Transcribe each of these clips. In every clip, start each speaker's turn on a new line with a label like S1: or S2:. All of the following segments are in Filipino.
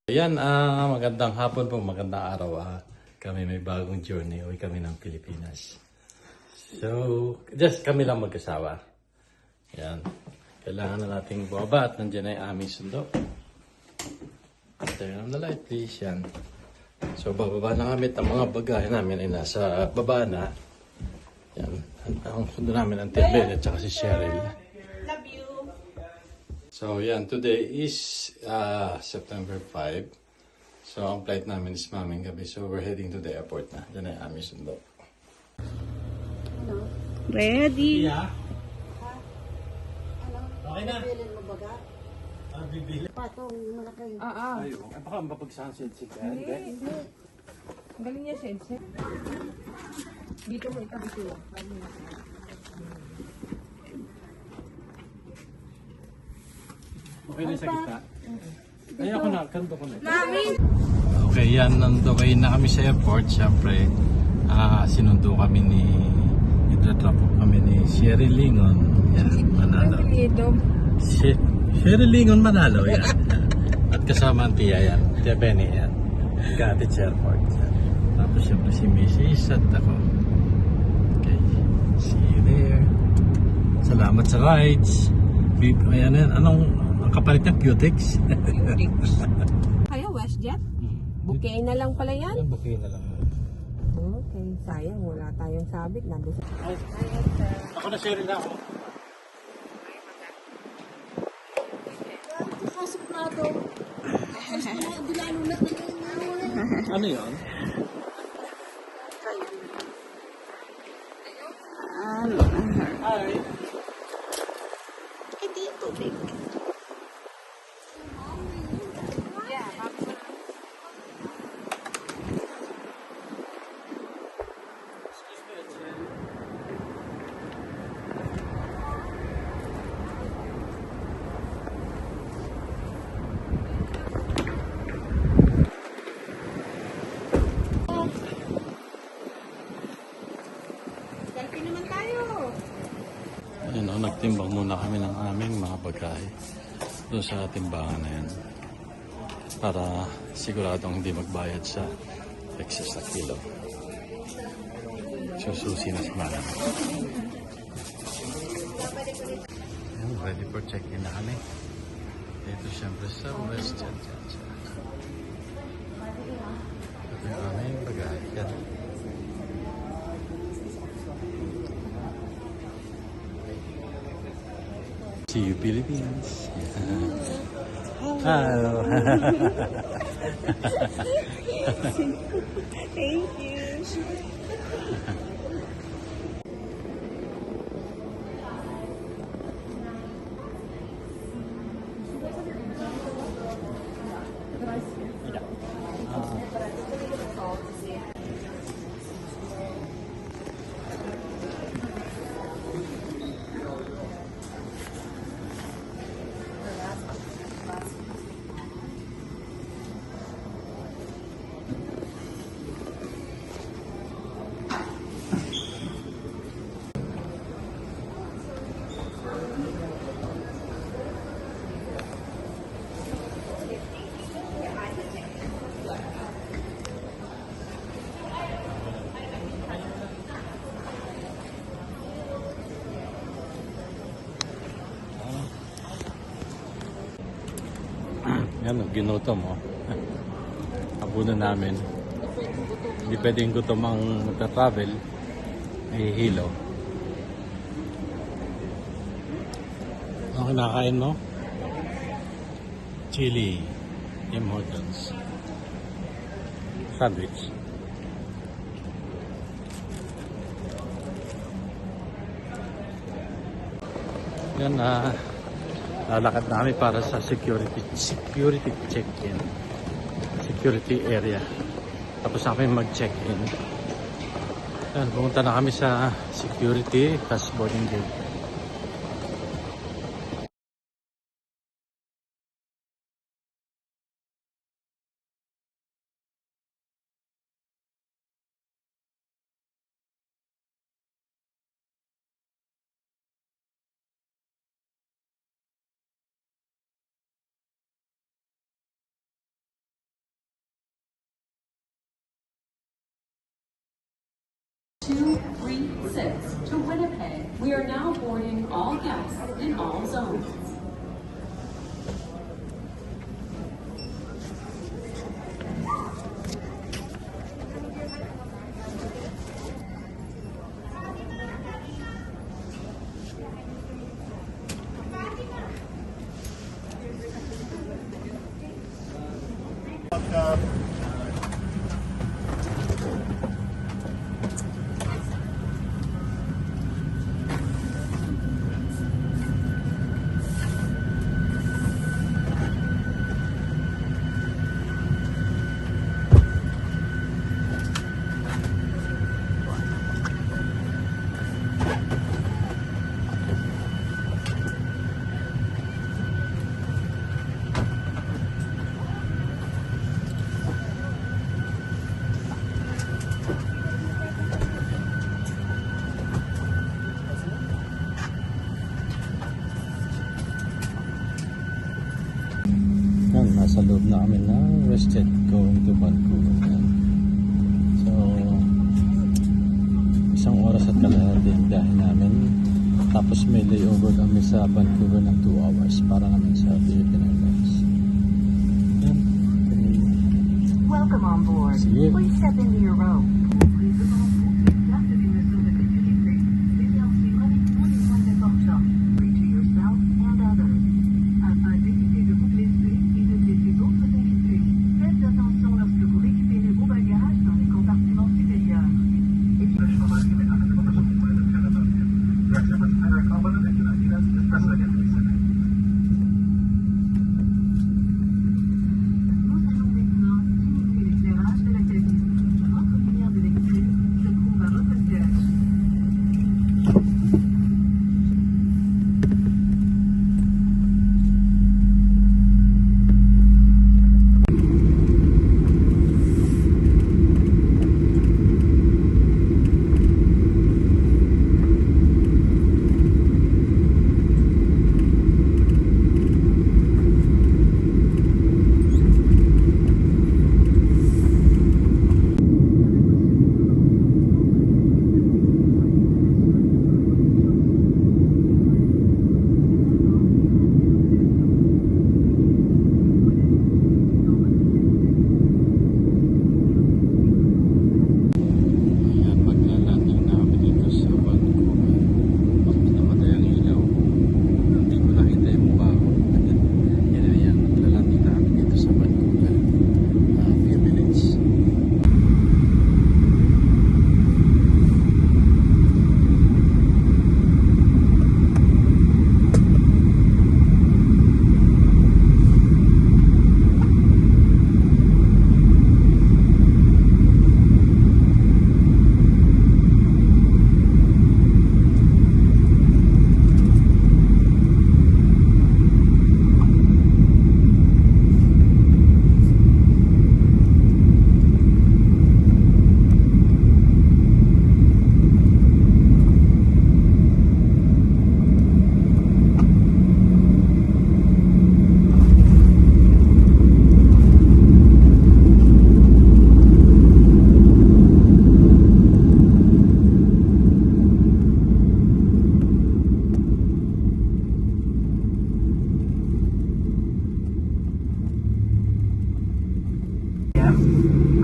S1: Ayan, magandang hapon po, magandang araw. Kami may bagong journey, uwi kami ng Pilipinas. So, just kami lang mag-asawa. Ayan, kailangan na nating bumaba at nandiyan ay aming sundo. Turn on the light, please. Yan. So, bababa na kami at ang mga bagahe namin ay nasa baba na. Yan, ang sundo namin ang Tirben at saka si Cheryl.
S2: Love you.
S1: So, yan. Today is September 5. So, ang flight namin is maming gabi. So, we're heading to the airport na. Diyan ay aming sundo.
S2: Ready?
S1: Yeah. Okay na.
S3: Bibilin mo baga?
S1: Bibili.
S3: Patong malaki.
S1: Ayaw. Baka mapagsansit si Kaya.
S2: Hindi. Ang galing niya, Sensei. Dito mo itabi ko.
S1: Okay na sa kita. Ay, ako na. Kanto ko na.
S2: Mami!
S1: Okay, yan. On the way na kami sa airport. Siyempre, sinundo kami itratrap kami ni Sherry Lingon. Yan, Manalo. Sherry Lingon, Manalo. Yan. At kasama ang Tia yan. Tia Benny yan. Gatich Airport. Yan. Tapos siyempre si Mrs. at ako. Okay. See you there. Salamat sa rides. Ayan, anong kapalit ng Cutex?
S2: Kaya WestJet? Bouquet na lang pala yan?
S1: Bukay na lang.
S2: Okay, sayang. Wala tayong sabit. Nandun sa...
S1: Ako na Sherry na ako.
S3: Pasok na ito. Bilalo na.
S1: Ano yun? Hi.
S2: Hindi yung tubig. Selfie naman tayo.
S1: Ayun, nagtimbang muna kami ng aming mga bagahe doon sa timbangan na yan para siguradong hindi magbayad sa excess na kilo. Sususi na si Manang. Ayun, ready for check-in na kami. Dito siyempre sa WestJet. Ito yung aming bagahe. Yan. See you, Philippines. Hello.
S2: Thank you.
S1: Yan, ginutom mo. Abunan namin. Hindi pwedeng gutom ang magta-travel. Hihilo. Ano kinakain mo? Chili. Tim Hortons. Sandwich. Yan, lalakad namin para sa security check-in. Security area. Tapos namin mag-check-in. Yan, pumunta na kami sa security, tapos boarding gate.
S4: 236 to Winnipeg. We are now boarding all guests in all zones.
S1: Yan, nasa loob na kami ng WestJet going to Vancouver. Yan. So, isang oras at kalahati ang biyahe namin. Tapos may layover kami sa Vancouver ng 2 hours para naman sa Philippine Airlines. Yan.
S5: Welcome on board.
S1: See you.
S5: Please step into your row. Free to yourself and others. Afin d'éviter de vous blesser et de blesser d'autres invités, faites attention lorsque vous récupérez vos bagages dans les compartiments supérieurs. Nous allons maintenant diminuer l'éclairage de la cabine. Votre lumière de lecture se trouve à votre siège.
S1: Ayan, maglalanding na kami dito sa Vancouver. Tapos namatay ang ilaw. Hindi ko nakita yung mukha ko. Ayan, maglalanding na kami dito sa Vancouver. Few minutes.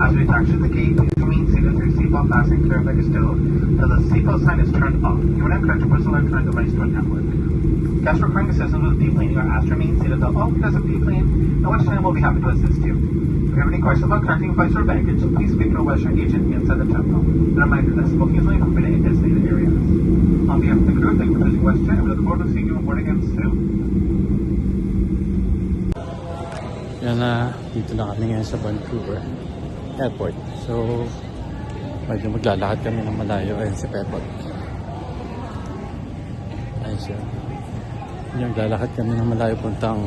S6: As we exit the gate, please remain seated with your seatbelt fastened clear by the stove until the seatbelt sign is turned off. You will then connect your personal electronic device to a network. Guests requiring assistance with deplaning are asked to remain seated until all guests have deplaned, at which time we'll be happy to assist you. If you have any questions about connecting device or baggage, please speak to a Western agent inside the terminal. A reminder that smoking is only permitted in designated areas. On behalf of the crew, thank you for choosing WestJet, and we look forward to seeing you on board again soon.
S1: Yan na, dito na kami ngayon sa Vancouver Airport. So, medyo maglalakad kami ng malayo. Ayan si Pepot. Ayun siya. Yung lalakad kami ng malayo puntang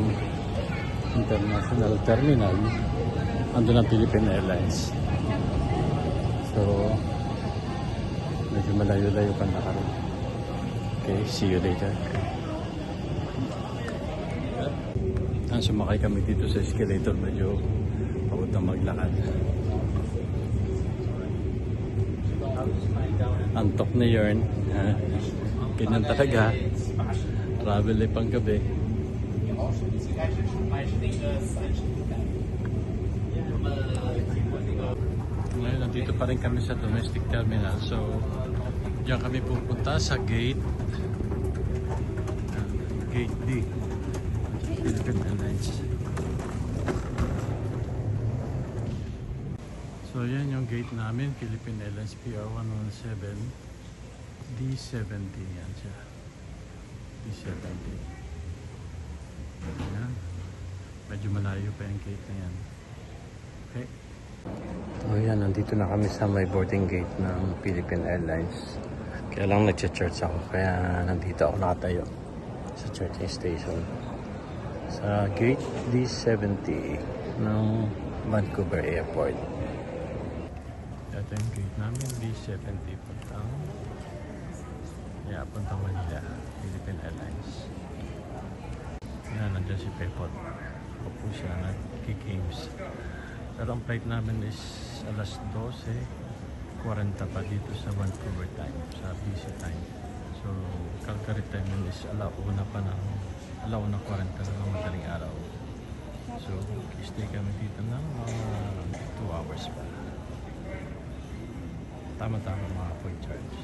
S1: International Terminal. Andun ang Philippine Airlines. So, medyo malayo-layo pa na kami. Okay, see you later. Sumakay kami dito sa escalator, medyo pagod na maglakad. Antok na yarn. Ganyan talaga. Travel ay pang gabi. Ngayon, nandito pa rin kami sa domestic terminal. So, diyan kami pupunta sa gate. Gate D. Philippine Airlines. So, yan yung gate namin. Philippine Airlines PR117. D70 yan siya. D70. Ayan. Medyo malayo pa yung gate na yan. Okay. So yan, nandito na kami sa may boarding gate ng Philippine Airlines. Kaya lang nag-church ako. Kaya nandito ako nakatayo sa charging station. Sa gate D70 ng Vancouver Airport. Ito yung gate namin, D70 puntang Manila, Philippine Airlines. Yan, nandiyan si Pepot. Opo siya, nag-games. Pero ang flight namin is alas 12:40 pa dito sa Vancouver time, sa BC time. So, Calgary time is alauna pa ng alauna 40 na ng madaling araw. So, stay kami dito ng mga 2 hours pa. Tama-tama mga point charge.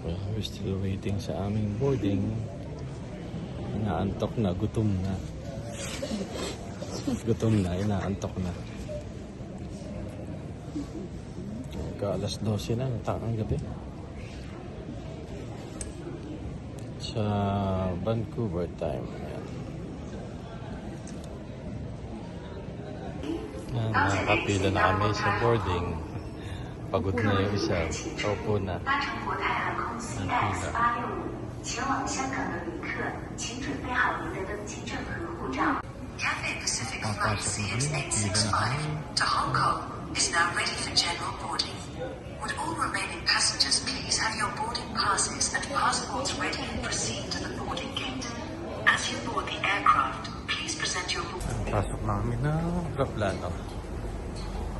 S1: Well, we're still waiting sa aming boarding. Inaantok na, gutom na. Gutom na, inaantok na. Alas 12 na, natakang gabi. Sa Vancouver time. Yan, nakakapila na kami sa boarding. Pagod na yung isa. Opo na. Ang pila.
S7: 前往香港的旅客，请准备好您的登机证和护照。Cathay Pacific Flight CX865 to Hong Kong is now ready for general boarding. Would all remaining passengers please have your boarding passes and passports ready and proceed to the boarding gate. As you board the aircraft, please present your
S1: Pasok namin ng aeroplano.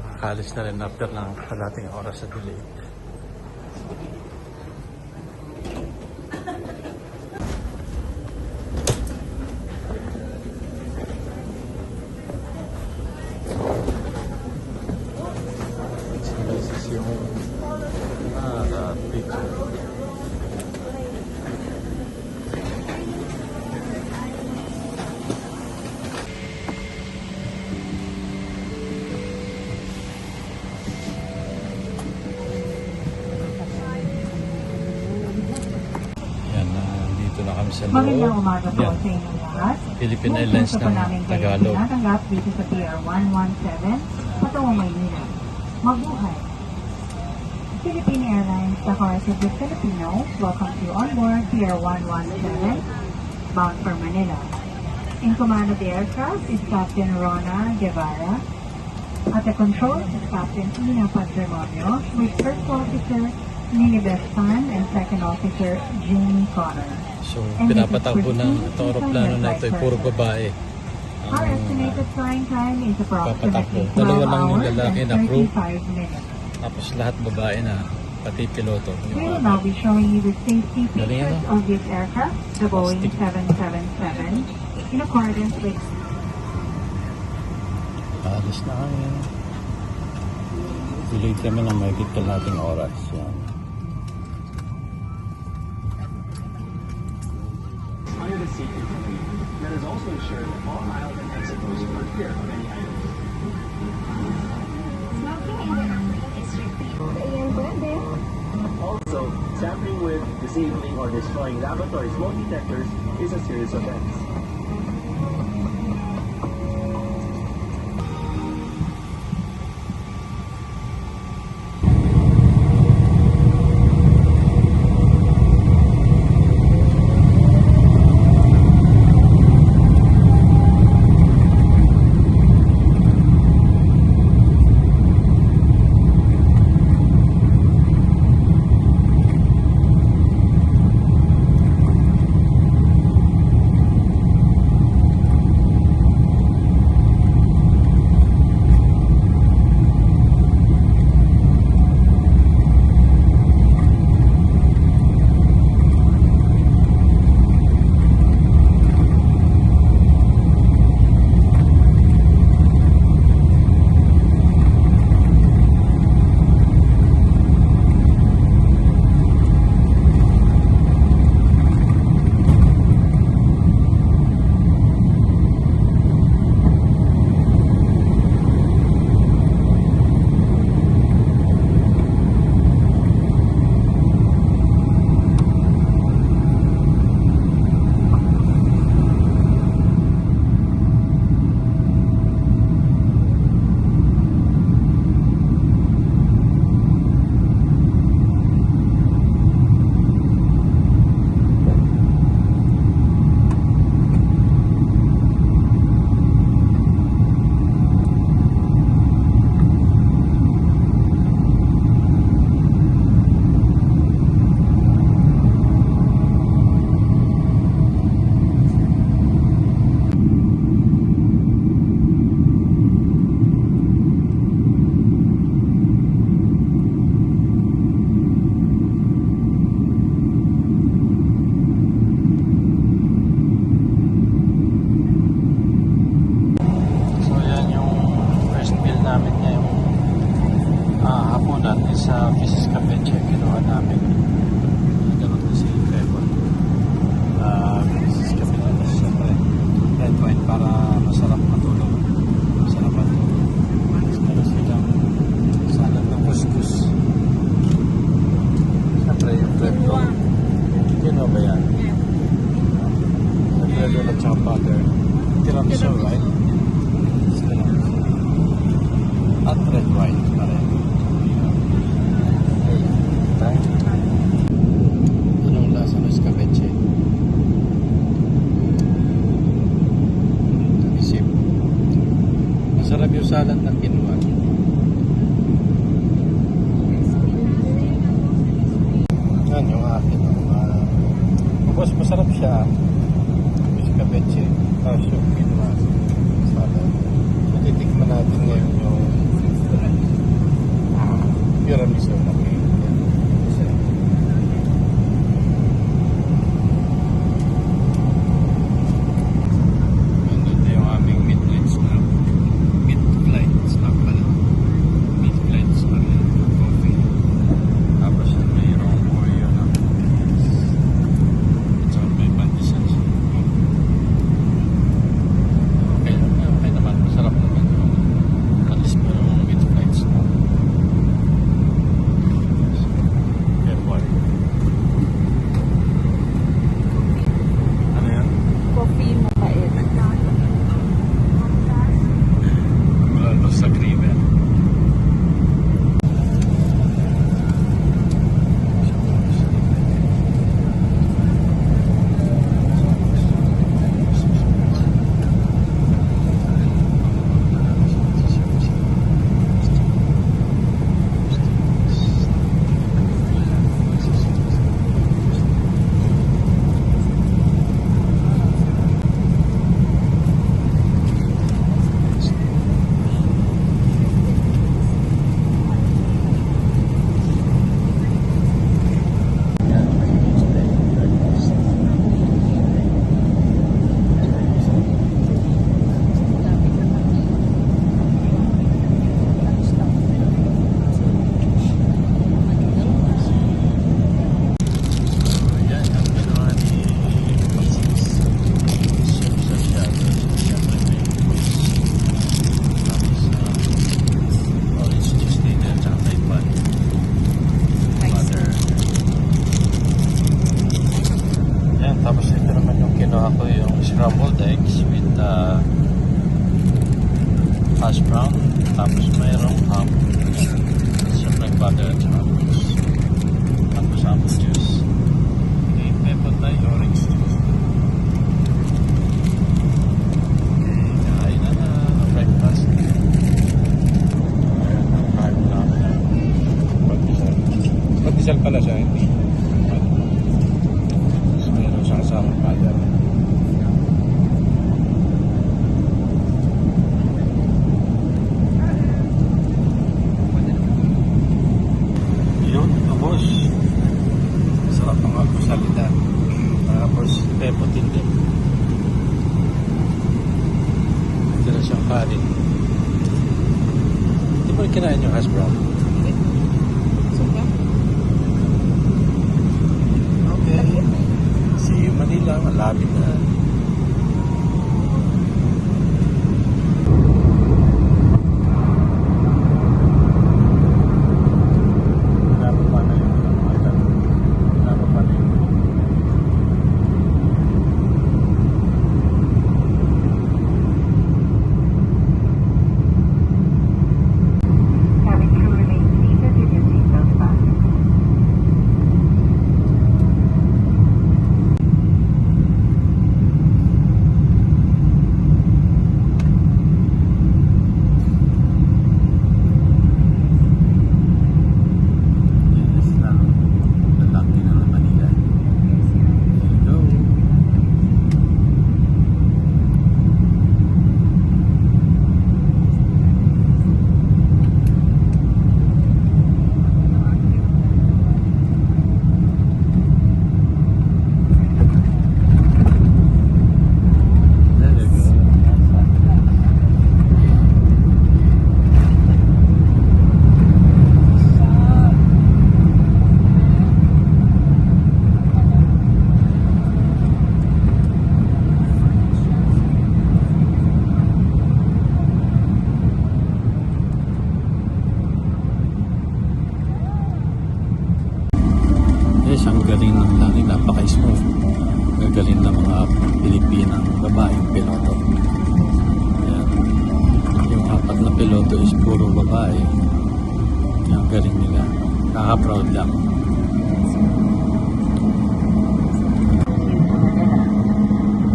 S1: Makakalis na rin after ng kalating oras sa delay. Sa
S5: Magandang umaga po sa inyong lahat.
S1: Philippine Airlines ng Tagalog.
S5: Tinatanggap dito sa Pier 117, patungong Maynila. Mabuhay! Philippine Airlines, the heart of the Filipinos, welcomes you on board Pier 117, bound for Manila. In command of the aircraft is Captain Rona Guevara. At the controls is Captain Ina Patrimonio, with First Officer Nini Bestan and Second Officer Jamie Connor.
S1: So, pinapatakbo ng itong aeroplano na ito ay puro babae.
S5: Our estimated flying time is
S1: Papatakbo.
S5: approximately 12
S1: Dalawa lang yung
S5: hours
S1: lalaki
S5: and
S1: na crew.
S5: 35 minutes.
S1: Tapos lahat babae na, pati piloto.
S5: We will now be showing you the safety
S1: Galing,
S5: features
S1: ano?
S5: of this aircraft, the Boeing 777, in accordance with
S1: Alis na kami. Delayed kami ng mahigit kalating oras. Yan.
S8: Under the seat that is also ensured that all aisles and exit doors are clear of any items. Also, tampering with, disabling, or destroying laboratory smoke detectors is a serious offense.
S1: sa Mrs. Campeche, kinuha namin. Ganun na si Trevor. Mrs. Campeche, tapos siyempre red wine para masarap matulog. Masarap matulog. Meron silang salad ng couscous. Siyempre yung bread roll. Kinuha ba yan? Yung bread roll at saka butter. Tiramisu, right? At red wine pa rin. Okay. Anong lasa ng escabeche? Isip. Masarap yung salad ng kinuha. Yan yung akin. Tapos masarap siya. Escabeche. Tapos yung kinuha. Salad. Titikman natin ngayon yung tiramisu na cake. Ito yung aming midnight snack. Mid-flight snack pala. Mid-flight snack yan. Coffee. Tapos yung mayroong Oreo na ito may pandesal. Okay naman. Masarap naman. At least mayroong mid-flight snack. Airport. Ano yan?
S2: Coffee mapait.
S1: Wala sa krimen. Tapos ito naman yung kinuha ko, yung scrambled eggs with hash brown. Tapos mayroong ham. Siyempre butter at saka fruits. Tapos apple juice. Okay, pepper tayo, orange juice. Okay, kain na breakfast. Kain na namin. Pandesal pala siya, hindi. Meron siyang kasamang butter. Yun, tapos sarap ang alpusalita. Tapos pepotin din. Tira siyang kanin. Hindi ba kinain yung hash brown? Okay. See you Manila. Malapit na.
S5: Cabin crew remain seated with your seatbelts fastened.
S1: dito is puro babae. Ang galing nila. Nakaka-proud lang.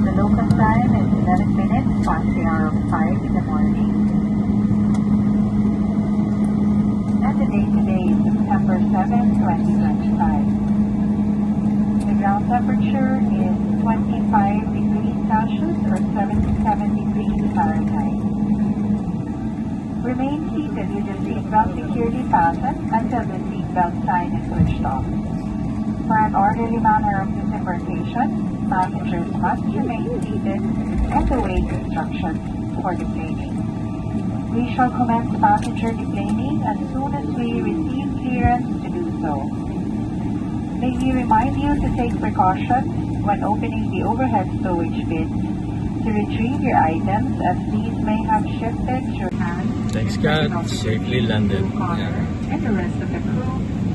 S5: The local time is 11 minutes past the hour of 5 in the morning. And the date today is September 7, 2025. The ground temperature is 25 degrees Celsius or 77 degrees Fahrenheit. Remain seated with your seatbelt securely fastened until the seatbelt sign is switched off. For an orderly manner of disembarkation, passengers must remain seated and await instructions for deplaning. We shall commence passenger deplaning as soon as we receive clearance to do so. May we remind you to take precautions when opening the overhead stowage bins to retrieve your items as these may have shifted through hands.
S1: Thanks God, safely landed.
S5: And the rest of the crew